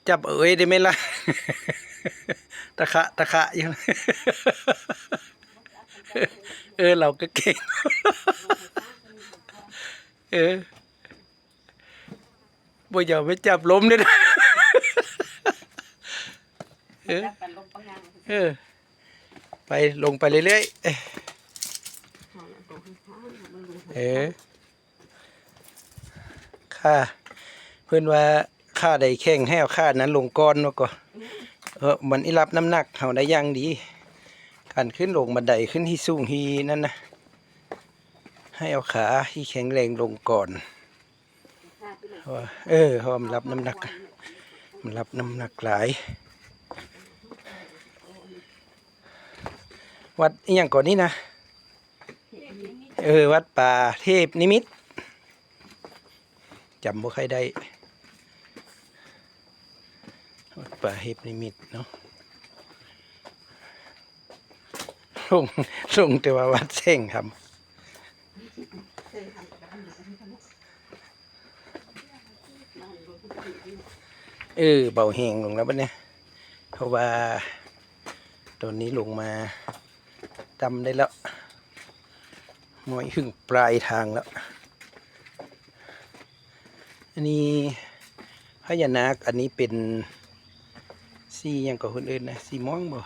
จับเอ้ยได้ไหมล่ะ ตะขะอยู่เราก็เก่ง เออบ่อย่าไปจับล้มเลยนะเออเออไปลงไปเรื่อยๆค่าเพื่อนว่าค่าใดแข่งให้เอาค่านั้นลงก้อนเนาะก็มันอีรับน้ำหนักเขาได้ยังดีการขึ้นลงบันไดขึ้นที่สูงที่นั่นนะให้เอาขาที่แข็งแรงลงก่อนเพราะมันรับน้ำหนักหลายวัดอีหยังก่อนนี้นะวัดป่าเทพนิมิตรจำบ่ใครได้วัดป่าเทพนิมิตรเนาะลงแต่ว่าวัดเส้งครับเบาแหงลงแล้วปะเนี่ยเพราะว่าตอนนี้ลงมาจำได้แล้วมอยขึ้นปลายทางแล้วอันนี้พญานาคอันนี้เป็นสีอย่างกับคนอื่นนะสีม่วงบ่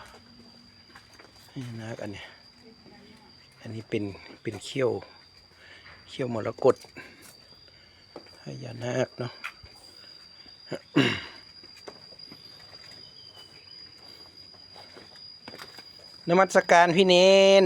พญานาคอันนี้เป็นเขี้ยวมรกตพญานาคเนาะนมัสการพี่เนน